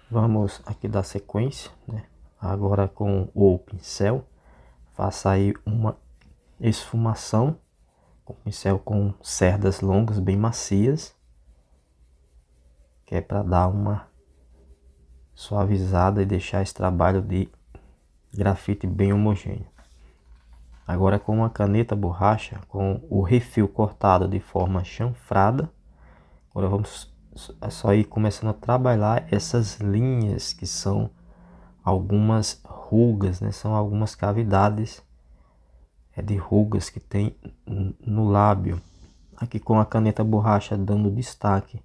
Vamos aqui dar sequência, né? Agora com o pincel, faça aí uma esfumação com pincel com cerdas longas bem macias, que é para dar uma suavizada e deixar esse trabalho de grafite bem homogêneo. Agora com uma caneta borracha com o refil cortado de forma chanfrada, agora vamos só ir começando a trabalhar essas linhas que são algumas rugas, né? São algumas cavidades de rugas que tem no lábio. Aqui com a caneta borracha dando destaque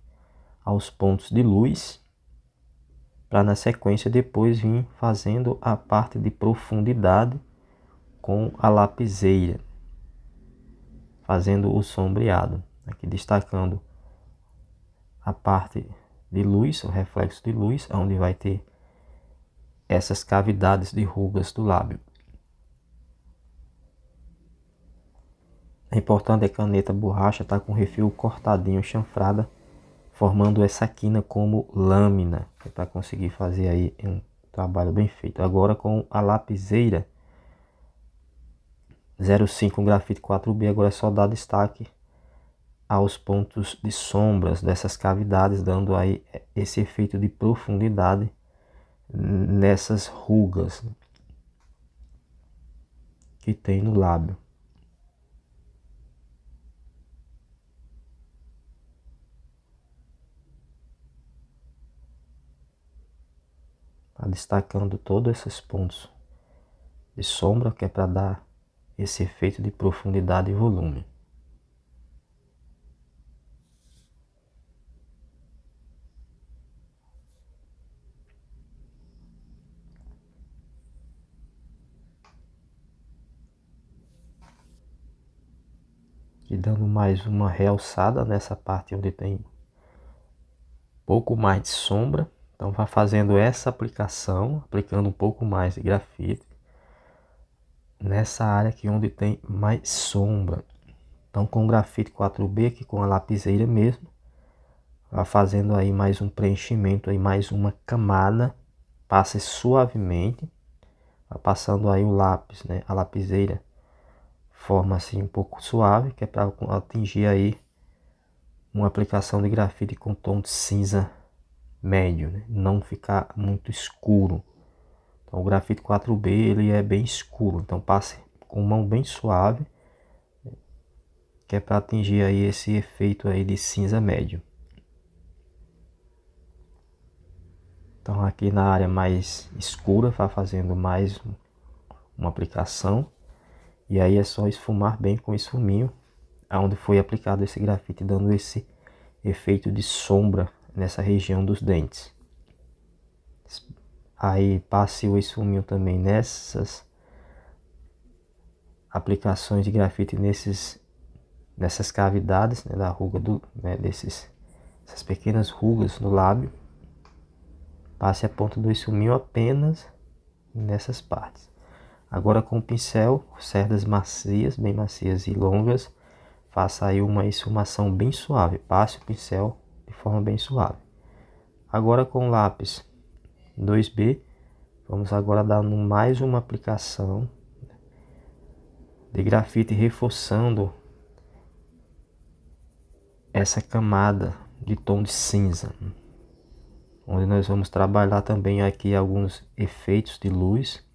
aos pontos de luz, para na sequência depois vir fazendo a parte de profundidade com a lapiseira, fazendo o sombreado. Aqui destacando a parte de luz, o reflexo de luz, onde vai ter essas cavidades de rugas do lábio. É importante a caneta borracha estar com o refil cortadinho, chanfrada, formando essa quina como lâmina, para conseguir fazer aí um trabalho bem feito. Agora com a lapiseira 05 grafite 4B, agora é só dar destaque aos pontos de sombras dessas cavidades, dando aí esse efeito de profundidade nessas rugas que tem no lábio. Tá destacando todos esses pontos de sombra, que é para dar esse efeito de profundidade e volume. E dando mais uma realçada nessa parte onde tem pouco mais de sombra. Então vai fazendo essa aplicação, aplicando um pouco mais de grafite nessa área aqui onde tem mais sombra. Então com o grafite 4B aqui com a lapiseira mesmo, vai fazendo aí mais um preenchimento, aí mais uma camada, passe suavemente, vai passando aí o lápis, né, a lapiseira, forma assim um pouco suave, que é para atingir aí uma aplicação de grafite com tom de cinza médio, né, não ficar muito escuro. Então o grafite 4B ele é bem escuro, então passe com mão bem suave, que é para atingir aí esse efeito aí de cinza médio. Então aqui na área mais escura vai fazendo mais uma aplicação, e aí é só esfumar bem com o esfuminho aonde foi aplicado esse grafite, dando esse efeito de sombra nessa região dos dentes. Aí passe o esfuminho também nessas aplicações de grafite nessas cavidades, né, da ruga essas pequenas rugas no lábio. Passe a ponta do esfuminho apenas nessas partes. Agora com o pincel, cerdas macias, bem macias e longas, faça aí uma esfumação bem suave. Passe o pincel de forma bem suave. Agora com o lápis 2B, vamos agora dar mais uma aplicação de grafite, reforçando essa camada de tom de cinza, onde nós vamos trabalhar também aqui alguns efeitos de luz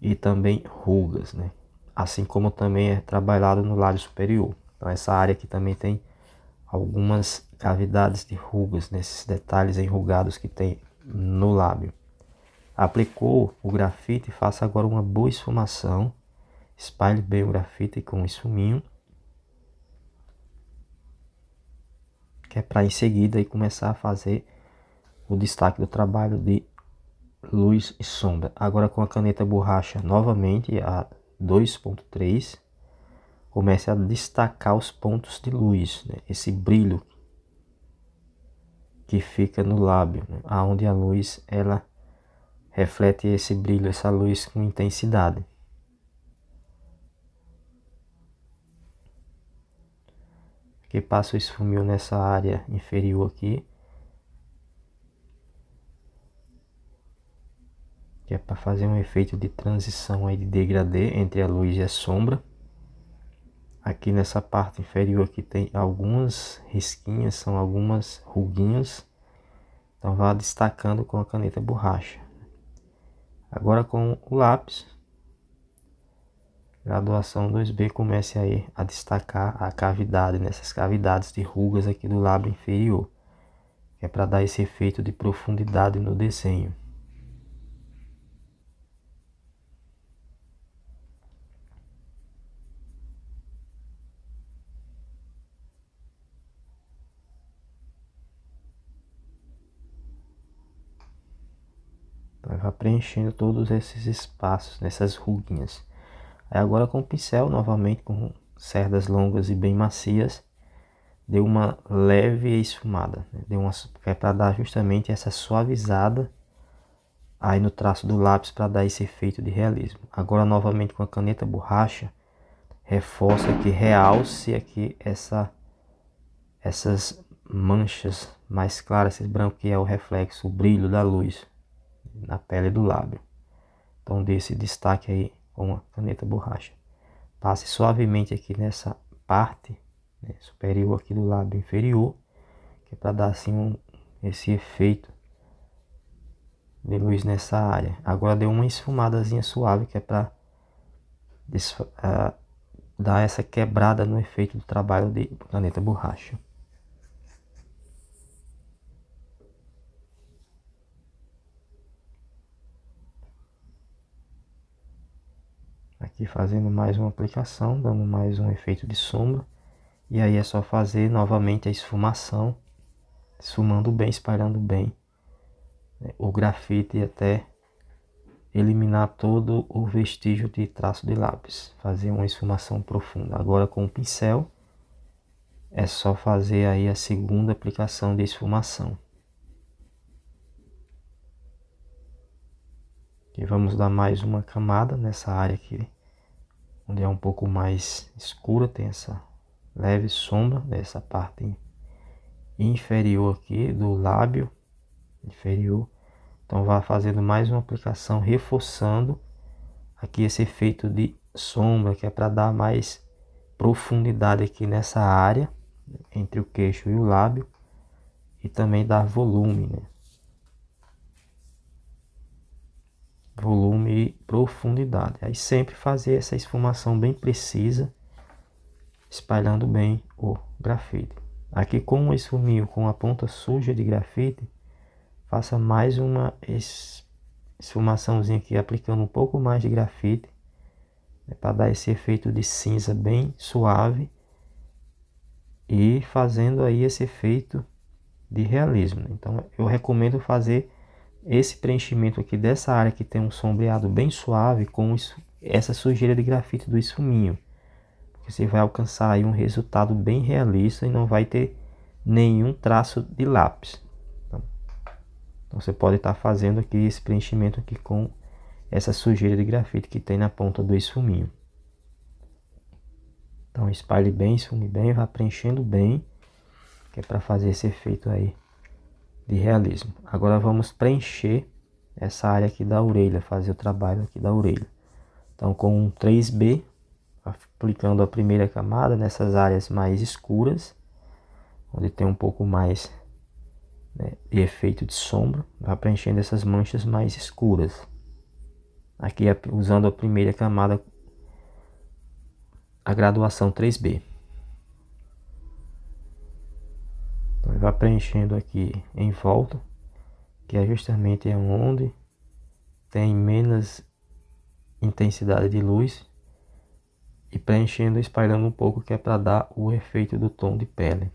e também rugas, né? Assim como também é trabalhado no lábio superior. Então essa área aqui também tem algumas cavidades de rugas, nesses detalhes enrugados que tem no lábio. Aplicou o grafite, faça agora uma boa esfumação, espalhe bem o grafite com um esfuminho, que é para em seguida aí começar a fazer o destaque do trabalho de luz e sombra. Agora com a caneta borracha novamente, a 2.3, comece a destacar os pontos de luz, né? Esse brilho que fica no lábio, né? Aonde a luz ela reflete esse brilho, essa luz com intensidade. Aqui passa o esfumil nessa área inferior aqui, que é para fazer um efeito de transição aí de degradê entre a luz e a sombra. Aqui nessa parte inferior aqui tem algumas risquinhas, são algumas ruguinhas. Então vá destacando com a caneta borracha. Agora com o lápis, graduação 2B, comece aí a destacar a cavidade, nessas cavidades de rugas aqui do lábio inferior, que é para dar esse efeito de profundidade no desenho. Então vai preenchendo todos esses espaços, nessas ruguinhas. Aí agora com o pincel, novamente com cerdas longas e bem macias, deu uma leve esfumada, né? É para dar justamente essa suavizada aí no traço do lápis, para dar esse efeito de realismo. Agora novamente com a caneta borracha, reforça aqui, realce aqui essas manchas mais claras, esse branco que é o reflexo, o brilho da luz na pele do lábio. Então dê esse destaque aí com a caneta borracha. Passe suavemente aqui nessa parte, né, superior aqui do lábio inferior, que é para dar assim esse efeito de luz nessa área. Agora deu uma esfumadazinha suave, que é para dar essa quebrada no efeito do trabalho de caneta borracha. Aqui fazendo mais uma aplicação, dando mais um efeito de sombra. E aí é só fazer novamente a esfumação, esfumando bem, espalhando bem, né, o grafite até eliminar todo o vestígio de traço de lápis. Fazer uma esfumação profunda. Agora com o pincel é só fazer aí a segunda aplicação de esfumação. E vamos dar mais uma camada nessa área aqui, onde é um pouco mais escura, tem essa leve sombra nessa parte inferior aqui do lábio inferior. Então vá fazendo mais uma aplicação, reforçando aqui esse efeito de sombra, que é para dar mais profundidade aqui nessa área entre o queixo e o lábio, e também dar volume, né? Volume e profundidade. Aí sempre fazer essa esfumação bem precisa, espalhando bem o grafite. Aqui com o esfuminho com a ponta suja de grafite, faça mais uma esfumaçãozinha aqui, aplicando um pouco mais de grafite, né, para dar esse efeito de cinza bem suave e fazendo aí esse efeito de realismo. Então eu recomendo fazer esse preenchimento aqui dessa área que tem um sombreado bem suave com essa sujeira de grafite do esfuminho. Você vai alcançar aí um resultado bem realista e não vai ter nenhum traço de lápis. Então você pode estar fazendo aqui esse preenchimento aqui com essa sujeira de grafite que tem na ponta do esfuminho. Então espalhe bem, esfume bem, vá preenchendo bem, que é para fazer esse efeito aí de realismo. Agora vamos preencher essa área aqui da orelha, fazer o trabalho aqui da orelha. Então com um 3B, aplicando a primeira camada nessas áreas mais escuras, onde tem um pouco mais, né, de efeito de sombra, vai preenchendo essas manchas mais escuras. Aqui usando a primeira camada, a graduação 3B. Então vai preenchendo aqui em volta, que é justamente onde tem menos intensidade de luz, e preenchendo, espalhando um pouco, que é para dar o efeito do tom de pele.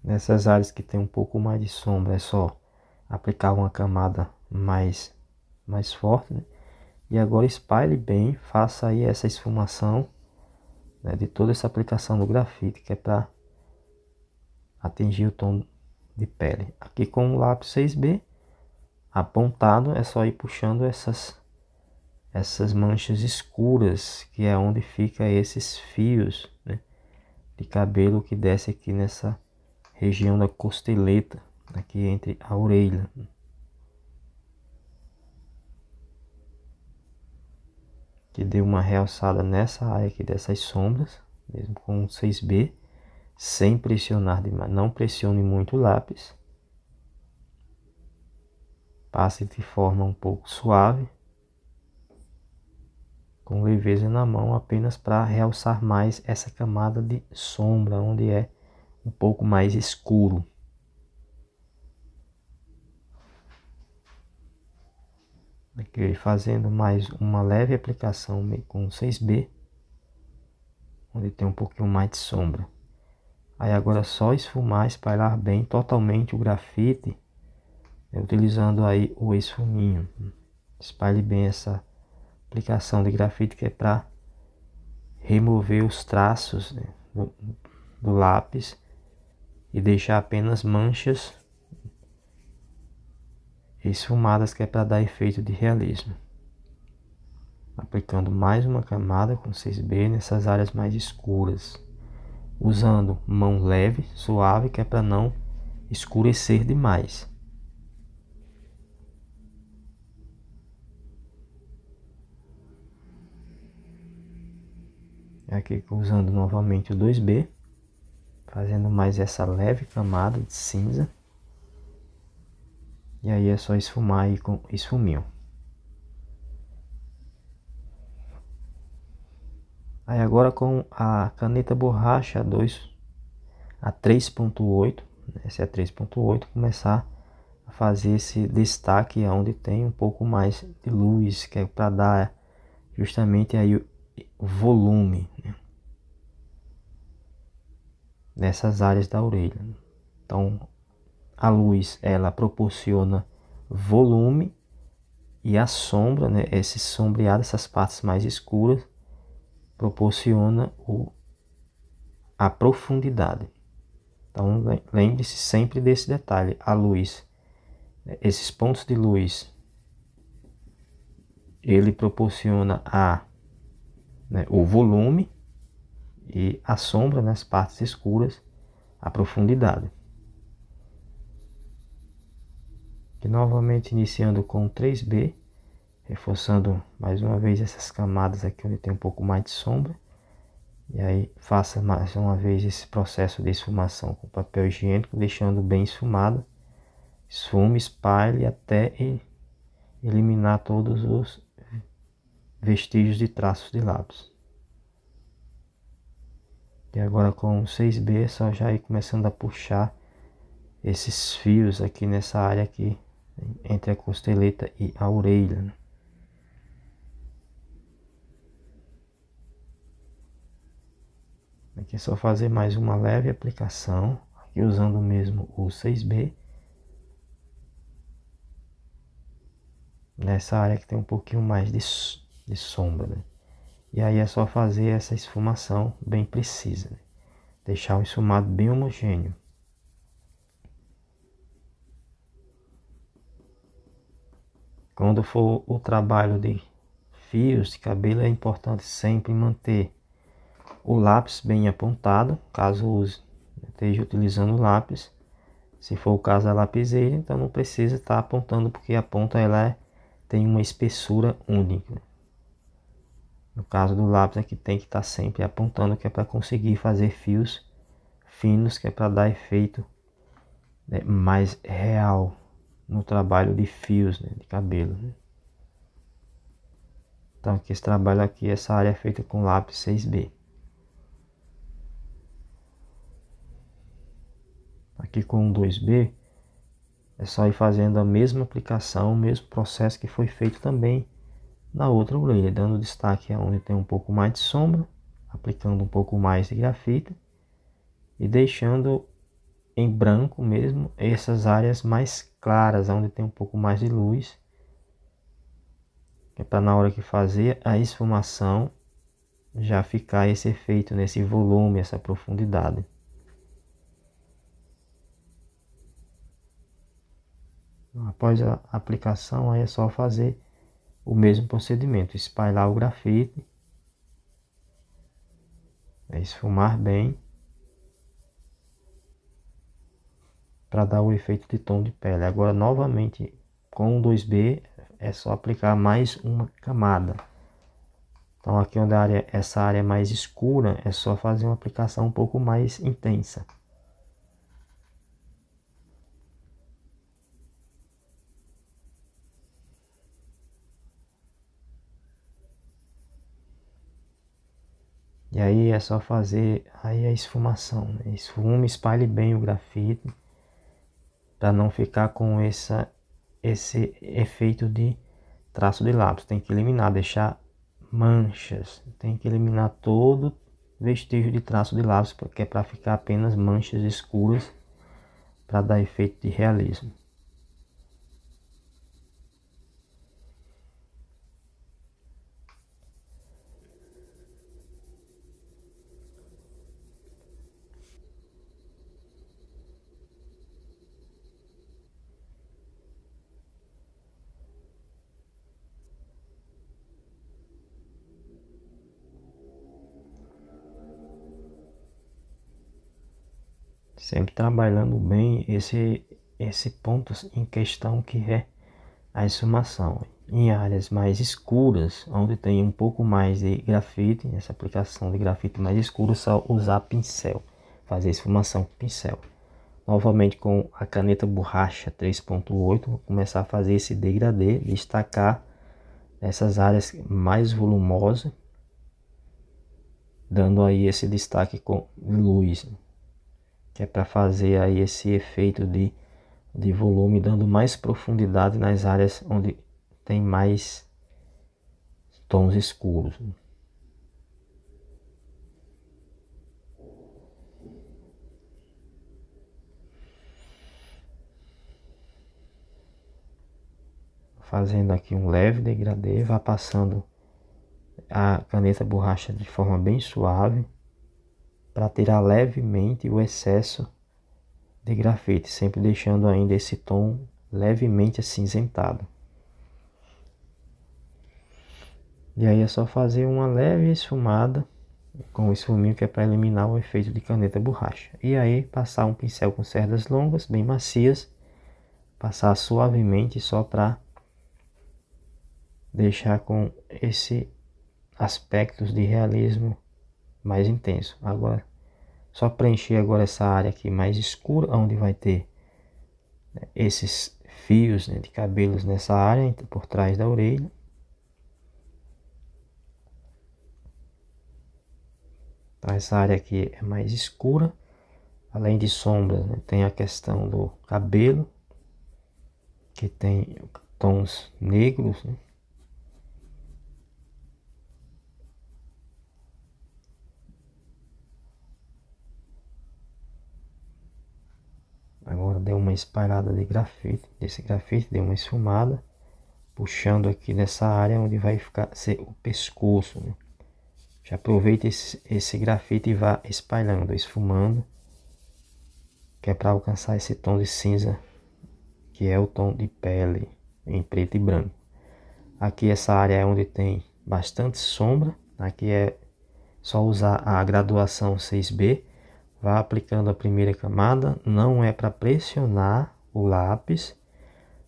Nessas áreas que tem um pouco mais de sombra, é só aplicar uma camada mais forte, né? E agora espalhe bem, faça aí essa esfumação, né, de toda essa aplicação do grafite, que é para atingir o tom de pele. Aqui com o lápis 6B apontado, é só ir puxando essas manchas escuras, que é onde fica esses fios, né, de cabelo que desce aqui nessa região da costeleta, aqui entre a orelha. Que deu uma realçada nessa área aqui dessas sombras, mesmo com 6B, sem pressionar demais. Não pressione muito o lápis. Passe de forma um pouco suave, com leveza na mão, apenas para realçar mais essa camada de sombra, onde é um pouco mais escuro. Aqui fazendo mais uma leve aplicação com 6B, onde tem um pouquinho mais de sombra. Aí agora é só esfumar, espalhar bem totalmente o grafite, utilizando aí o esfuminho. Espalhe bem essa aplicação de grafite, que é para remover os traços, né, do lápis e deixar apenas manchas esfumadas, que é para dar efeito de realismo. Aplicando mais uma camada com 6B nessas áreas mais escuras, usando mão leve, suave, que é para não escurecer demais. Aqui usando novamente o 2B, fazendo mais essa leve camada de cinza. E aí é só esfumar aí com esfuminho. Aí agora com a caneta borracha a 3.8, essa é a 3.8, começar a fazer esse destaque onde tem um pouco mais de luz, que é para dar justamente aí o volume, né, nessas áreas da orelha. Então a luz, ela proporciona volume, e a sombra, né, esse sombreado, essas partes mais escuras, proporciona a profundidade. Então lembre-se sempre desse detalhe: a luz, esses pontos de luz, ele proporciona o volume, e a sombra nas partes escuras, a profundidade. E novamente iniciando com 3B, reforçando mais uma vez essas camadas aqui onde tem um pouco mais de sombra. E aí faça mais uma vez esse processo de esfumação com papel higiênico, deixando bem esfumado. Esfume, espalhe até eliminar todos os vestígios de traços de lápis. E agora com o 6B é só já ir começando a puxar esses fios aqui nessa área aqui, entre a costeleta e a orelha, né? Aqui é só fazer mais uma leve aplicação, aqui usando mesmo o 6B. Nessa área que tem um pouquinho mais de sombra, né? E aí é só fazer essa esfumação bem precisa, né? Deixar o esfumado bem homogêneo. Quando for o trabalho de fios de cabelo, é importante sempre manter o lápis bem apontado, caso esteja utilizando o lápis. Se for o caso da lapiseira, então não precisa estar apontando, porque a ponta tem uma espessura única. No caso do lápis aqui tem que estar sempre apontando, que é para conseguir fazer fios finos, que é para dar efeito, né, mais real no trabalho de fios, né, de cabelo, né? Então aqui esse trabalho aqui, essa área é feita com lápis 6B. Aqui com o 2B é só ir fazendo a mesma aplicação, o mesmo processo que foi feito também na outra orelha, dando destaque aonde tem um pouco mais de sombra, aplicando um pouco mais de grafite e deixando em branco mesmo essas áreas mais claras, onde tem um pouco mais de luz, que é para na hora que fazer a esfumação já ficar esse efeito nesse volume, essa profundidade. Após a aplicação, aí é só fazer o mesmo procedimento: espalhar o grafite, esfumar bem para dar o efeito de tom de pele. Agora novamente com o 2B é só aplicar mais uma camada. Então aqui onde essa área é mais escura, é só fazer uma aplicação um pouco mais intensa. E aí é só fazer aí a esfumação, né? Esfume, espalhe bem o grafite para não ficar com esse efeito de traço de lápis. Tem que eliminar, deixar manchas, tem que eliminar todo vestígio de traço de lápis, porque é para ficar apenas manchas escuras para dar efeito de realismo. Sempre trabalhando bem esse ponto em questão que é a esfumação. Em áreas mais escuras, onde tem um pouco mais de grafite, essa aplicação de grafite mais escuro, só usar pincel, fazer esfumação com pincel. Novamente com a caneta borracha 3.8, vou começar a fazer esse degradê, destacar essas áreas mais volumosas, dando aí esse destaque com luz, que é para fazer aí esse efeito de volume, dando mais profundidade nas áreas onde tem mais tons escuros. Fazendo aqui um leve degradê, vá passando a caneta borracha de forma bem suave para tirar levemente o excesso de grafite, sempre deixando ainda esse tom levemente acinzentado. E aí é só fazer uma leve esfumada com o esfuminho, que é para eliminar o efeito de caneta borracha. E aí passar um pincel com cerdas longas, bem macias, passar suavemente só para deixar com esse aspectos de realismo mais intenso. Agora só preencher agora essa área aqui mais escura, onde vai ter esses fios, né, de cabelos nessa área por trás da orelha. Então essa área aqui é mais escura, além de sombras, né, tem a questão do cabelo, que tem tons negros, né? Agora deu uma espalhada de grafite, desse grafite deu uma esfumada, puxando aqui nessa área onde vai ficar ser o pescoço, né? Já aproveita esse grafite e vá espalhando, esfumando, que é para alcançar esse tom de cinza, que é o tom de pele em preto e branco. Aqui essa área é onde tem bastante sombra, aqui é só usar a graduação 6B, vá aplicando a primeira camada, não é para pressionar o lápis,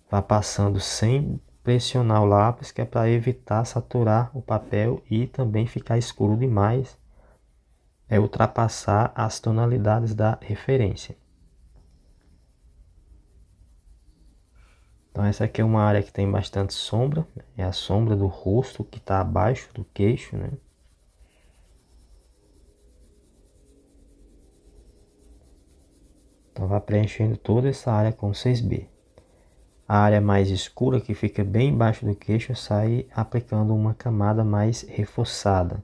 vá passando sem pressionar o lápis, que é para evitar saturar o papel e também ficar escuro demais, é ultrapassar as tonalidades da referência. Então essa aqui é uma área que tem bastante sombra, é a sombra do rosto que está abaixo do queixo, né? Então vai preenchendo toda essa área com 6B. A área mais escura, que fica bem embaixo do queixo, sai aplicando uma camada mais reforçada.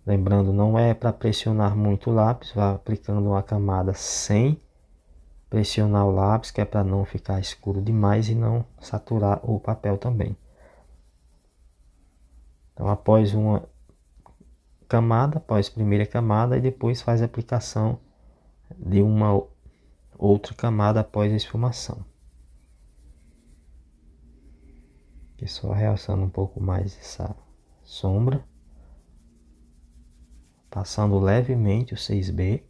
Lembrando, não é para pressionar muito o lápis, vá aplicando uma camada sem pressionar o lápis, que é para não ficar escuro demais e não saturar o papel também. Então após uma camada, após a primeira camada, e depois faz a aplicação de uma outra camada após a esfumação. Aqui só realçando um pouco mais essa sombra, passando levemente o 6B.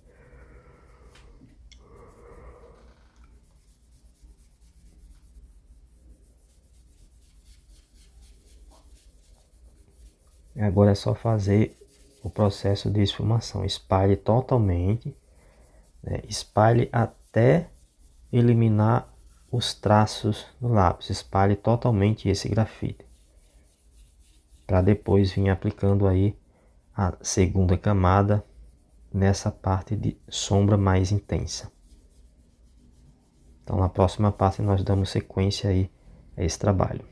Agora é só fazer o processo de esfumação. Espalhe totalmente, né? Espalhe até eliminar os traços do lápis. Espalhe totalmente esse grafite, para depois vir aplicando aí a segunda camada nessa parte de sombra mais intensa. Então na próxima parte nós damos sequência aí a esse trabalho.